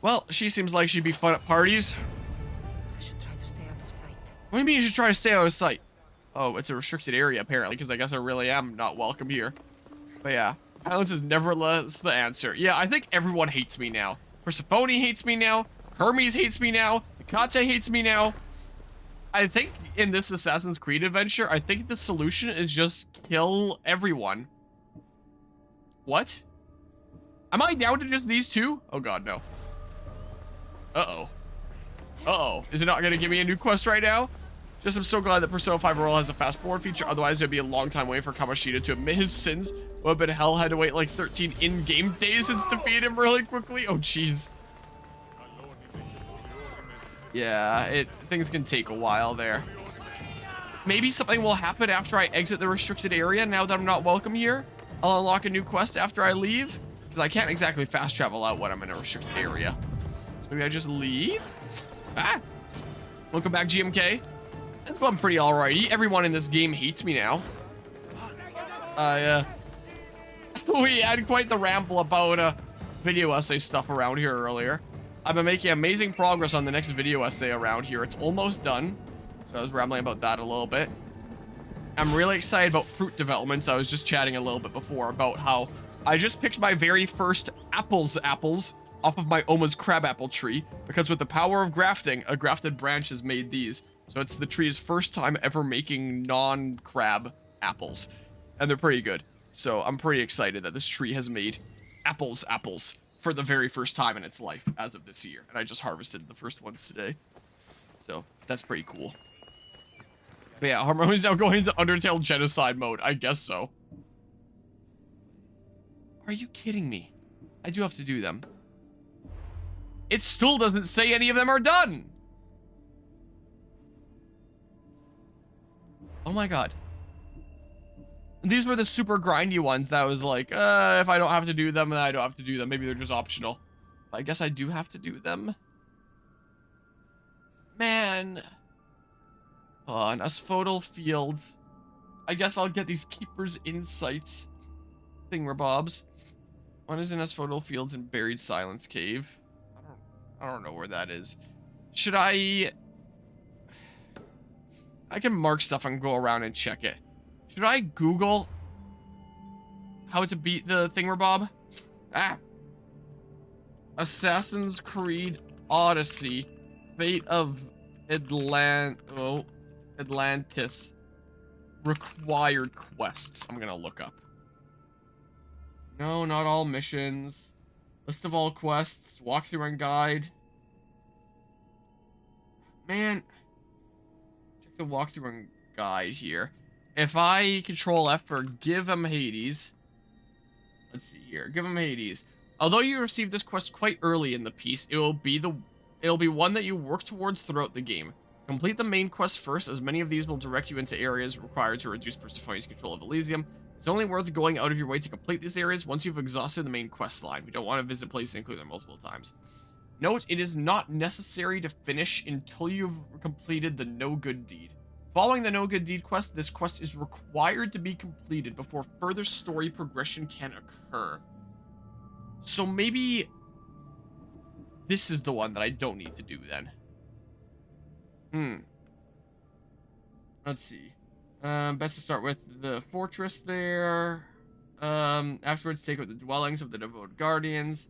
Well, she seems like she'd be fun at parties. I should try to stay out of sight. What do you mean you should try to stay out of sight? Oh, it's a restricted area, apparently, because I guess I really am not welcome here. But yeah, violence is nevertheless the answer. Yeah, I think everyone hates me now. Persephone hates me now. Hermes hates me now. Hecate hates me now. I think in this Assassin's Creed adventure, I think the solution is just kill everyone. What? Am I down to just these two? Oh god, no. Uh-oh. Uh-oh. Is it not going to give me a new quest right now? Just I'm so glad that Persona 5 Royal has a fast forward feature, otherwise it'd be a long time waiting for Kamoshida to admit his sins. Would have been hell, had to wait like 13 in-game days since defeat him really quickly. Oh jeez. Yeah, things can take a while there. Maybe something will happen after I exit the restricted area now that I'm not welcome here. I'll unlock a new quest after I leave, because I can't exactly fast travel out when I'm in a restricted area. So maybe I just leave? Ah! Welcome back, GMK. It's going pretty alrighty. Everyone in this game hates me now. We had quite the ramble about video essay stuff around here earlier. I've been making amazing progress on the next video essay around here. It's almost done. So I was rambling about that a little bit. I'm really excited about fruit developments. I was just chatting a little bit before about how I just picked my very first apples off of my Oma's crabapple tree, because with the power of grafting, a grafted branch has made these. So it's the tree's first time ever making non-crab apples, and they're pretty good. So I'm pretty excited that this tree has made apples for the very first time in its life as of this year, and I just harvested the first ones today. So that's pretty cool. But yeah, Harmony's now going into Undertale genocide mode. I guess so. Are you kidding me? I do have to do them. It still doesn't say any of them are done. Oh my god. These were the super grindy ones that was like, if I don't have to do them, then I don't have to do them. Maybe they're just optional. But I guess I do have to do them. Man. On Asphodel Fields. I guess I'll get these Keeper's Insights thingamabobs. One is in Asphodel Fields and Buried Silence Cave. I don't know where that is. Should I can mark stuff and go around and check it. Should I Google how to beat the thingamabob? Ah. Assassin's Creed Odyssey. Fate of Atlantis. Required quests. I'm gonna look up. No, not all missions. List of all quests. Walkthrough and guide. Man. Check the walkthrough and guide here. If I control F for give him Hades. Let's see here. Give him Hades. Although you receive this quest quite early in the piece, it'll be one that you work towards throughout the game. Complete the main quest first, as many of these will direct you into areas required to reduce Persephone's control of Elysium. It's only worth going out of your way to complete these areas once you've exhausted the main quest line. We don't want to visit places and include them multiple times. Note, it is not necessary to finish until you've completed the No Good Deed. Following the No Good Deed quest, this quest is required to be completed before further story progression can occur. So maybe this is the one that I don't need to do then. Let's see. Best to start with the fortress there. Afterwards, take out the dwellings of the devoted guardians.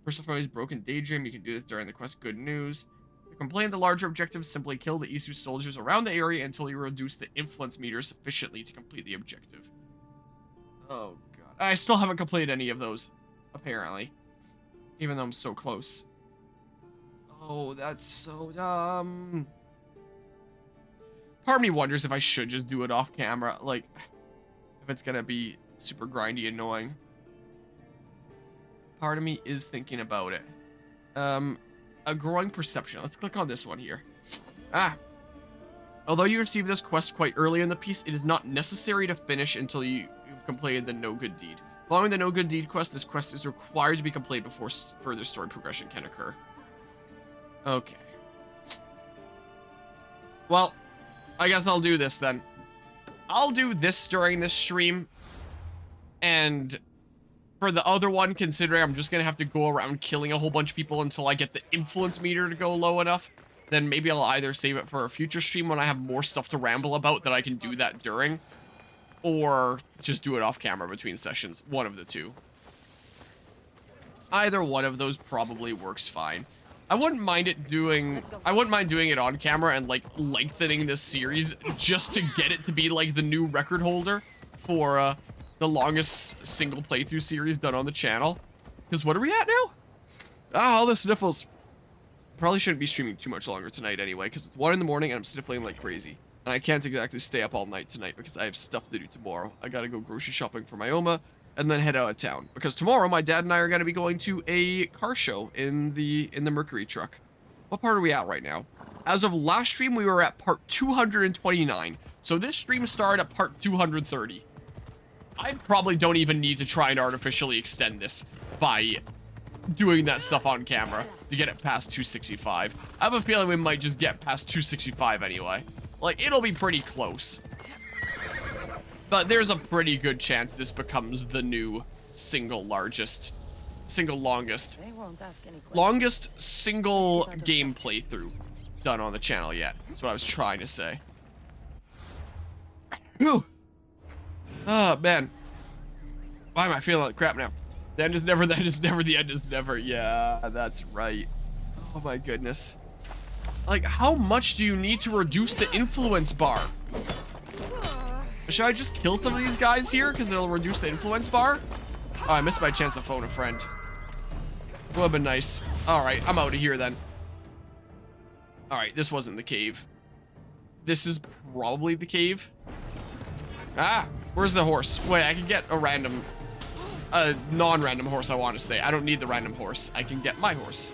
Persephone's broken daydream. You can do this during the quest Good News. To complete the larger objectives, simply kill the Isu soldiers around the area until you reduce the influence meter sufficiently to complete the objective. Oh god. I still haven't completed any of those, apparently. Even though I'm so close. Oh, that's so dumb. Part of me wonders if I should just do it off camera, like, if it's gonna be super grindy annoying. Part of me is thinking about it. A growing perception. Let's click on this one here. Ah. Although you receive this quest quite early in the piece, it is not necessary to finish until you've completed the No Good Deed. Following the No Good Deed quest, this quest is required to be completed before further story progression can occur. Okay. Well, I guess I'll do this then. I'll do this during this stream, and For the other one, considering I'm just gonna have to go around killing a whole bunch of people until I get the influence meter to go low enough, then maybe I'll either save it for a future stream when I have more stuff to ramble about that I can do that during, or just do it off camera between sessions. One of the two. Either one of those probably works fine. I wouldn't mind doing it on camera and like lengthening this series just to get it to be like the new record holder for the longest single playthrough series done on the channel. Because what are we at now? Ah, all the sniffles. Probably shouldn't be streaming too much longer tonight anyway, because it's 1 in the morning and I'm sniffling like crazy. And I can't exactly stay up all night tonight because I have stuff to do tomorrow. I gotta go grocery shopping for my Oma and then head out of town. Because tomorrow my dad and I are gonna be going to a car show in the Mercury truck. What part are we at right now? As of last stream, we were at part 229. So this stream started at part 230. I probably don't even need to try and artificially extend this by doing that stuff on camera to get it past 265. I have a feeling we might just get past 265 anyway. Like, it'll be pretty close. But there's a pretty good chance this becomes the new longest single game playthrough done on the channel yet. That's what I was trying to say. Whew. Oh, man. Why am I feeling like crap now? The end is never, the end is never, the end is never. Yeah, that's right. Oh my goodness. Like, how much do you need to reduce the influence bar? Should I just kill some of these guys here because it'll reduce the influence bar? Oh, I missed my chance to phone a friend. Would have been nice. Alright, I'm out of here then. Alright, this wasn't the cave. This is probably the cave. Ah, where's the horse? Wait, I can get a non-random horse, I want to say. I don't need the random horse. I can get my horse.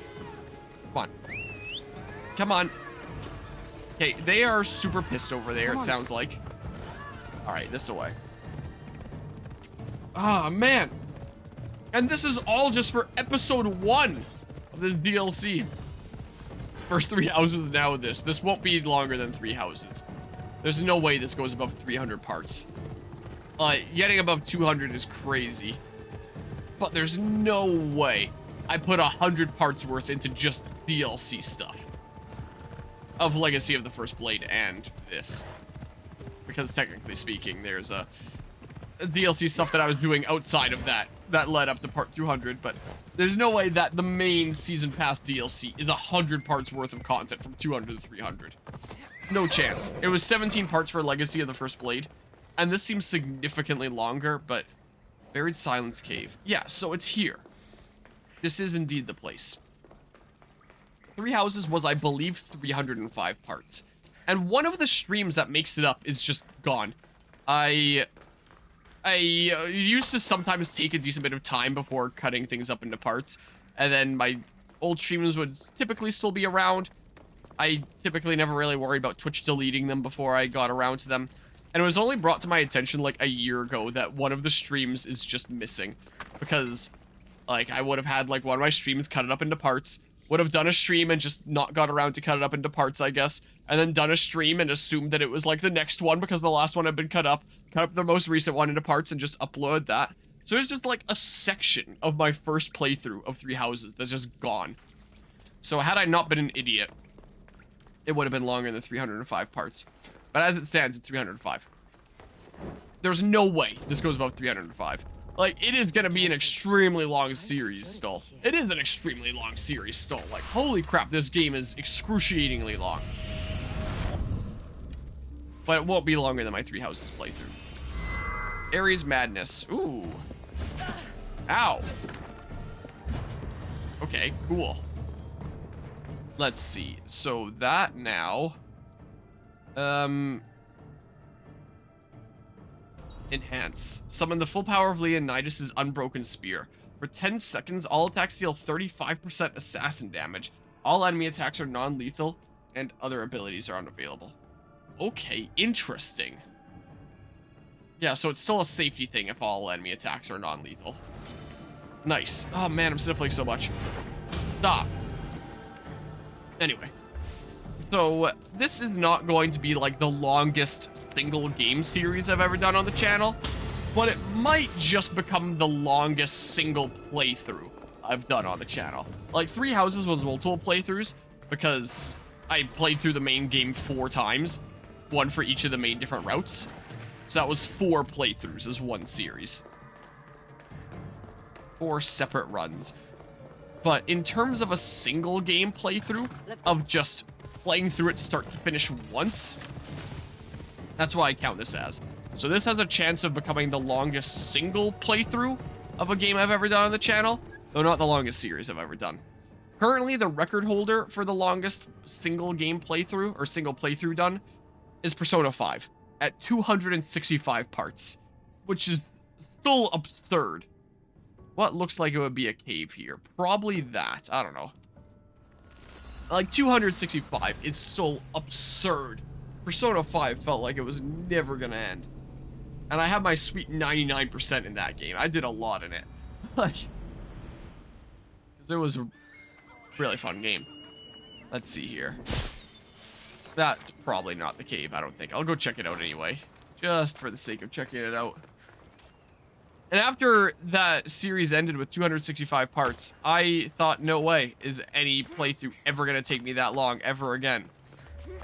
Come on. Come on. Okay, they are super pissed over there, it sounds like. Alright, this away. Ah, man. And this is all just for episode 1 of this DLC. First 3 houses now with this. This won't be longer than 3 houses. There's no way this goes above 300 parts. Getting above 200 is crazy. But there's no way I put 100 parts worth into just DLC stuff. Of Legacy of the First Blade and this. Because technically speaking, there's a DLC stuff that I was doing outside of that led up to part 200, but there's no way that the main season pass DLC is 100 parts worth of content from 200 to 300. No chance. It was 17 parts for Legacy of the First Blade, and this seems significantly longer, but Buried Silence Cave. Yeah, so it's here. This is indeed the place. 3 houses was, I believe, 305 parts. And one of the streams that makes it up is just gone. I used to sometimes take a decent bit of time before cutting things up into parts. And then my old streams would typically still be around. I typically never really worried about Twitch deleting them before I got around to them. And it was only brought to my attention like a year ago that one of the streams is just missing. Because, like, I would have had like one of my streams cut it up into parts. Would have done a stream and just not got around to cut it up into parts, I guess. And then done a stream and assumed that it was like the next one because the last one had been cut up the most recent one into parts and just upload that. So it's just like a section of my first playthrough of 3 houses that's just gone. So had I not been an idiot, it would have been longer than 305 parts. But as it stands, it's 305. There's no way this goes above 305. Like, it is gonna be an extremely long series still. It is an extremely long series still. Like, holy crap, this game is excruciatingly long. But it won't be longer than my 3 houses playthrough. Ares Madness. Ooh. Ow. Okay, cool. Let's see. So that now... Enhance. Summon the full power of Leonidas' Unbroken Spear. For 10 seconds, all attacks deal 35% assassin damage. All enemy attacks are non-lethal, and other abilities are unavailable. Okay, interesting. Yeah, so it's still a safety thing if all enemy attacks are non-lethal. Nice. Oh man, I'm sniffling so much. Stop. Anyway. So, this is not going to be like the longest single game series I've ever done on the channel. but it might just become the longest single playthrough I've done on the channel. Like, 3 Houses was multiple playthroughs because I played through the main game 4 times, 1 for each of the main different routes. So that was 4 playthroughs as one series. 4 separate runs. But in terms of a single game playthrough of just playing through it start to finish once, that's what I count this as. So this has a chance of becoming the longest single playthrough of a game I've ever done on the channel, though not the longest series I've ever done. Currently, the record holder for the longest single game playthrough, or single playthrough done, is Persona 5 at 265 parts, which is still absurd. What looks like it would be a cave here? Probably that. I don't know. Like, 265 is still absurd. Persona 5 felt like it was never gonna end. And I have my sweet 99% in that game. I did a lot in it. Like, because it was a really fun game. Let's see here. That's probably not the cave, I don't think. I'll go check it out anyway. Just for the sake of checking it out. And after that series ended with 265 parts, I thought, no way is any playthrough ever going to take me that long ever again.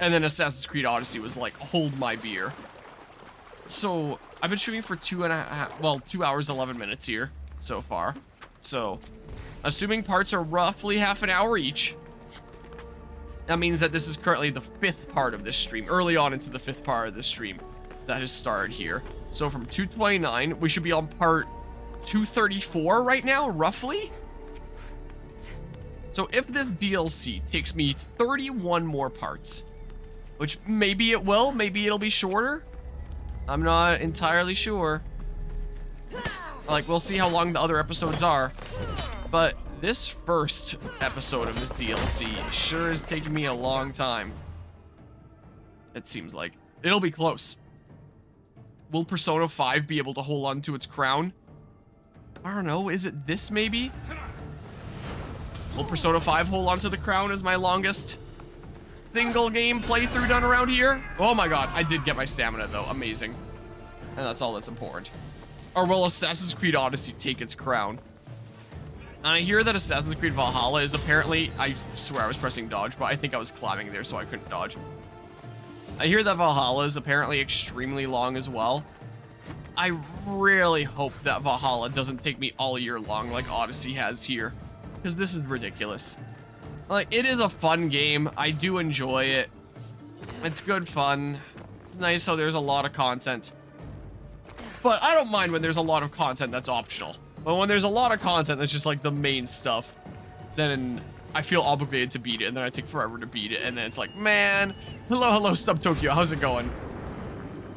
And then Assassin's Creed Odyssey was like, hold my beer. So, I've been shooting for 2 hours, 11 minutes here so far. So, assuming parts are roughly half an hour each, that means that this is currently the 5th part of this stream, early on into the 5th part of this stream that has started here. So from 229, we should be on part 234 right now, roughly. So if this DLC takes me 31 more parts, which maybe it will, maybe it'll be shorter. I'm not entirely sure. Like, we'll see how long the other episodes are. But this first episode of this DLC sure is taking me a long time. It seems like. It'll be close. Will Persona 5 be able to hold on to its crown? I don't know, is it this maybe? Will Persona 5 hold on to the crown as my longest single game playthrough done around here? Oh my god, I did get my stamina though, amazing. And that's all that's important. Or will Assassin's Creed Odyssey take its crown? And I hear that Assassin's Creed Valhalla is apparently, I swear I was pressing dodge, but I think I was climbing there so I couldn't dodge. I hear that Valhalla is apparently extremely long as well. I really hope that Valhalla doesn't take me all year long like Odyssey has here, because this is ridiculous. Like, it is a fun game. I do enjoy it. It's good fun. It's nice how there's a lot of content. But I don't mind when there's a lot of content that's optional. But when there's a lot of content that's just like the main stuff, then I feel obligated to beat it, and then I take forever to beat it, and then it's like, man, hello, Stub Tokyo, how's it going?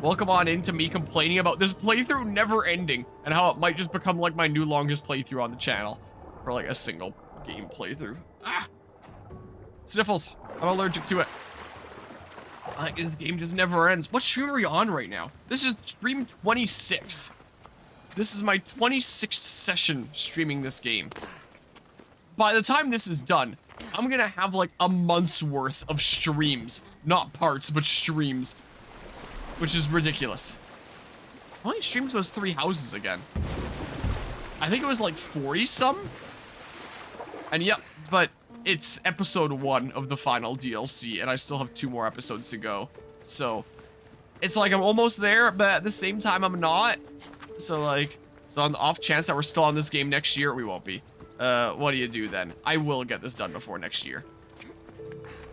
Welcome on into me complaining about this playthrough never ending, and how it might just become like my new longest playthrough on the channel, for like a single game playthrough. Ah! Sniffles, I'm allergic to it. Like, this game just never ends. What stream are you on right now? This is stream 26. This is my 26th session streaming this game. By the time this is done, I'm gonna have like a month's worth of streams. Not parts, but streams. Which is ridiculous. How many streams was 3 Houses again? I think it was like 40 some? And yep, but it's episode 1 of the final DLC, and I still have 2 more episodes to go. So, it's like I'm almost there, but at the same time I'm not. So like, so on the off chance that we're still on this game next year, we won't be. What do you do then? I will get this done before next year.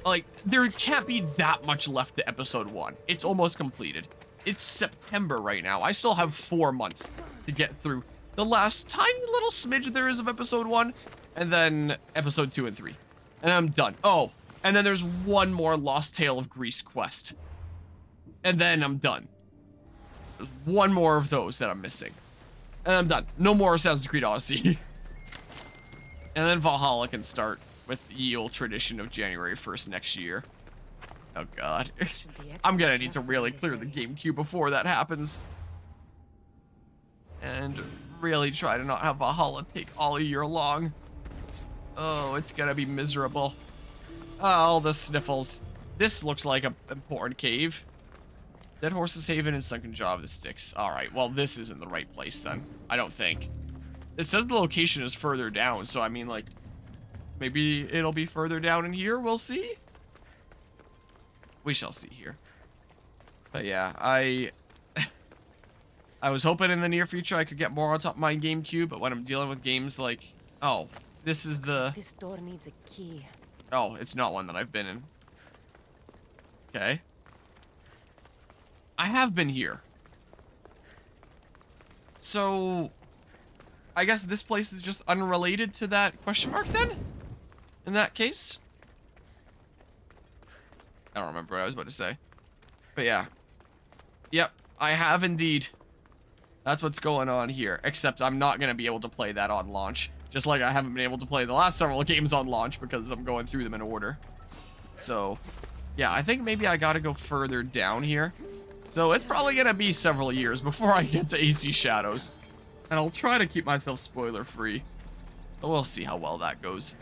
Like, there can't be that much left to episode 1. It's almost completed. It's September right now. I still have 4 months to get through the last tiny little smidge there is of episode 1, and then episode 2 and 3. And I'm done. Oh, and then there's 1 more Lost Tale of Greece quest. And then I'm done. There's 1 more of those that I'm missing. And I'm done. No more Assassin's Creed Odyssey. And then Valhalla can start with the old tradition of January 1st next year. Oh god. I'm gonna need to really clear the GameCube before that happens. And really try to not have Valhalla take all year long. Oh, it's gonna be miserable. Oh, all the sniffles. This looks like an important cave. Dead Horse's Haven and Sunken Jaw of the Styx. Alright, well, this isn't the right place then. I don't think. It says the location is further down, so I mean, like, maybe it'll be further down in here. We'll see. We shall see here. But yeah, I was hoping in the near future I could get more on top of my GameCube, but when I'm dealing with games like, oh, this is the... This door needs a key. Oh, it's not one that I've been in. Okay. I have been here. So, I guess this place is just unrelated to that question mark then? In that case? I don't remember what I was about to say. But yeah. Yep, I have indeed. That's what's going on here. Except I'm not going to be able to play that on launch. Just like I haven't been able to play the last several games on launch because I'm going through them in order. So, yeah, I think maybe I got to go further down here. So it's probably going to be several years before I get to AC Shadows. And I'll try to keep myself spoiler free. But we'll see how well that goes.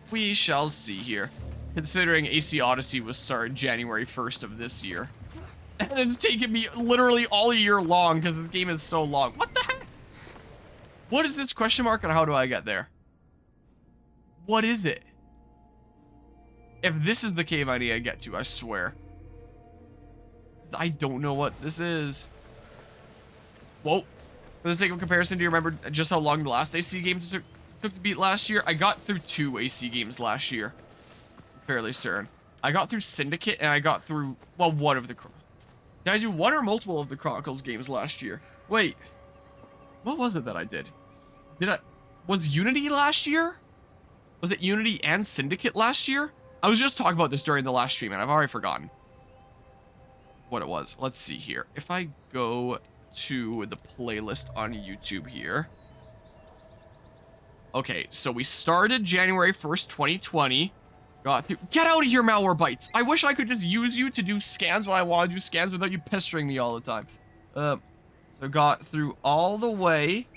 We shall see here. Considering AC Odyssey was started January 1st of this year. And it's taken me literally all year long because the game is so long. What the heck? What is this question mark and how do I get there? What is it? If this is the cave I need to get to, I swear. I don't know what this is. Whoa. For the sake of comparison, do you remember just how long the last AC games took to beat last year? I got through 2 AC games last year. I'm fairly certain. I got through Syndicate and I got through, well, one of the... Did I do one or multiple of the Chronicles games last year? Wait. What was it that I did? Was Unity last year? Was it Unity and Syndicate last year? I was just talking about this during the last stream and I've already forgotten what it was. Let's see here. If I go to the playlist on YouTube here. Okay, so we started January 1st, 2020. Got through. Get out of here, Malware Bites. I wish I could just use you to do scans when I want to do scans without you pestering me all the time. So got through all the way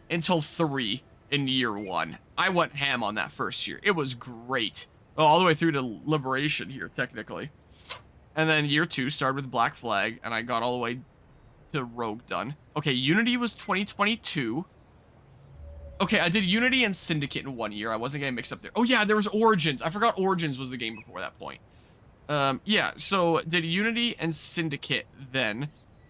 until 3 in year 1. I went ham on that first year. It was great. Oh, all the way through to Liberation here, technically. And then year 2 started with Black Flag, and I got all the way to Rogue done. Okay, Unity was 2022. Okay, I did Unity and Syndicate in 1 year. I wasn't getting mixed up there. Oh yeah, there was Origins. I forgot Origins was the game before that point. Yeah, so did Unity and Syndicate then,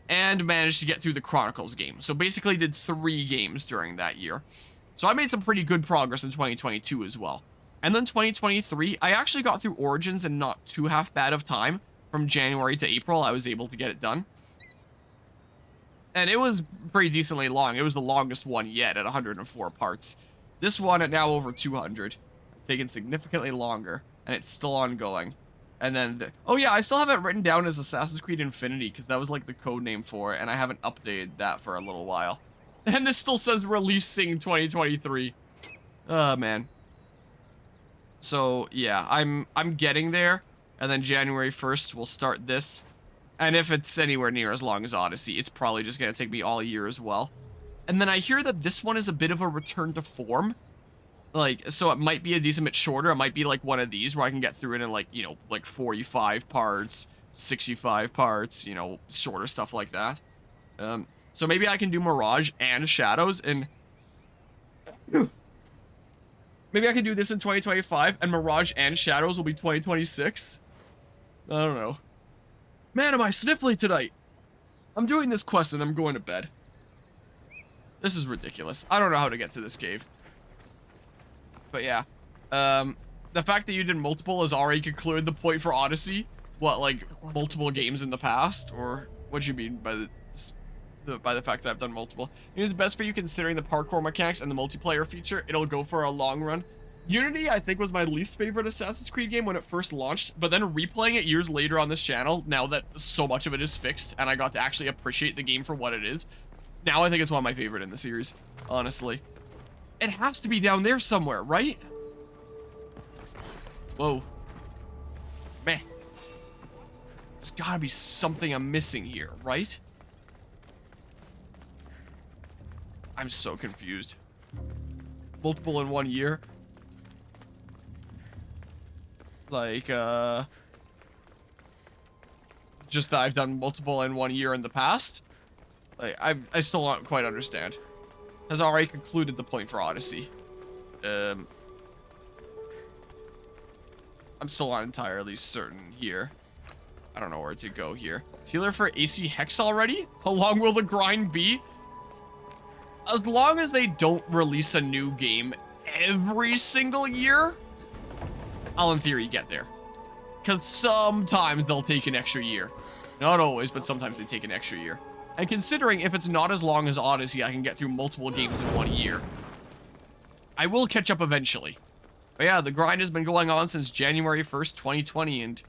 and managed to get through the Chronicles game. So basically did 3 games during that year. So I made some pretty good progress in 2022 as well. And then 2023, I actually got through Origins in not too half bad of time. From January to April, I was able to get it done. And it was pretty decently long. It was the longest one yet at 104 parts. This one at now over 200. It's taken significantly longer, and it's still ongoing. And then, oh yeah, I still have it written down as Assassin's Creed Infinity, because that was like the code name for it, and I haven't updated that for a little while. And this still says releasing 2023. Oh, man. So, yeah, I'm getting there. And then January 1st, we'll start this. And if it's anywhere near as long as Odyssey, it's probably just going to take me all year as well. And then I hear that this one is a bit of a return to form. Like, so it might be a decent bit shorter. It might be like one of these where I can get through it in like, you know, like 45 parts, 65 parts, you know, shorter stuff like that. So maybe I can do Mirage and Shadows and... Maybe I can do this in 2025 and Mirage and Shadows will be 2026. I don't know. Man, am I sniffly tonight. I'm doing this quest and I'm going to bed. This is ridiculous. I don't know how to get to this cave. But yeah. The fact that you did multiple has already concluded the point for Odyssey. What, like, multiple games in the past? Or what do you mean by the fact that I've done multiple? It is best for you considering the parkour mechanics and the multiplayer feature. It'll go for a long run. Unity, I think, was my least favorite Assassin's Creed game when it first launched, but then replaying it years later on this channel, now that so much of it is fixed, and I got to actually appreciate the game for what it is, now I think it's one of my favorite in the series, honestly. It has to be down there somewhere, right? Whoa. Man. There's gotta be something I'm missing here, right? I'm so confused. Multiple in 1 year. Like, just that I've done multiple in 1 year in the past. Like, I still don't quite understand. Has already concluded the point for Odyssey. I'm still not entirely certain here. I don't know where to go here. Healer for AC Hex already? How long will the grind be? As long as they don't release a new game every single year, I'll in theory get there. Because sometimes they'll take an extra year. Not always, but sometimes they take an extra year. And considering if it's not as long as Odyssey, I can get through multiple games in 1 year. I will catch up eventually. But yeah, the grind has been going on since January 1st, 2020, and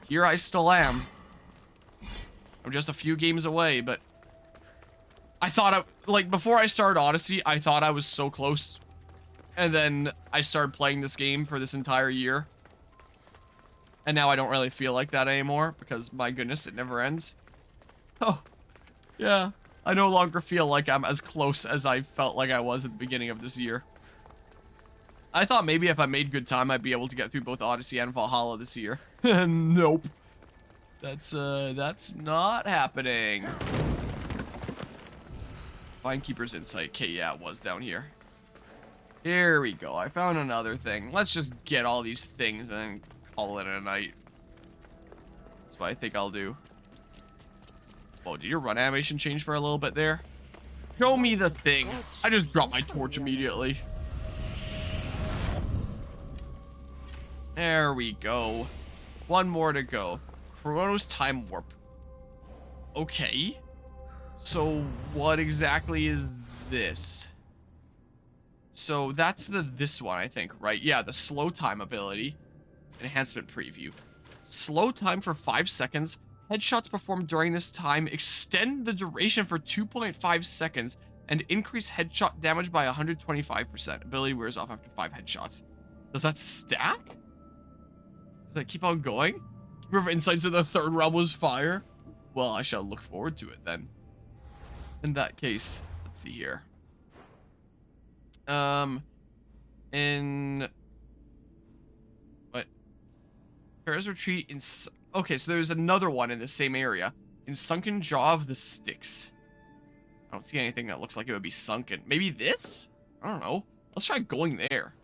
here I still am. I'm just a few games away, but I thought, like, before I started Odyssey, I thought I was so close. And then I started playing this game for this entire year. And now I don't really feel like that anymore, because, my goodness, it never ends. Oh, yeah. I no longer feel like I'm as close as I felt like I was at the beginning of this year. I thought maybe if I made good time, I'd be able to get through both Odyssey and Valhalla this year. Nope. That's not happening. Finekeeper's Insight. Okay, yeah, it was down here. Here we go. I found another thing. Let's just get all these things and then call it a night. That's what I think I'll do. Oh, did your run animation change for a little bit there? Show me the thing. I just dropped my torch immediately. There we go. One more to go. Chronos Time Warp. Okay. So what exactly is this? So that's this one, I think, right? Yeah, the slow time ability. Enhancement preview. Slow time for 5 seconds. Headshots performed during this time extend the duration for 2.5 seconds and increase headshot damage by 125%. Ability wears off after 5 headshots. Does that stack? Does that keep on going? Keeper of Insights in the third realm was fire. Well, I shall look forward to it then. In that case, let's see here. What? Pharaoh's Retreat in... Okay, so there's another one in the same area. In Sunken Jaw of the Styx. I don't see anything that looks like it would be sunken. Maybe this? I don't know. Let's try going there.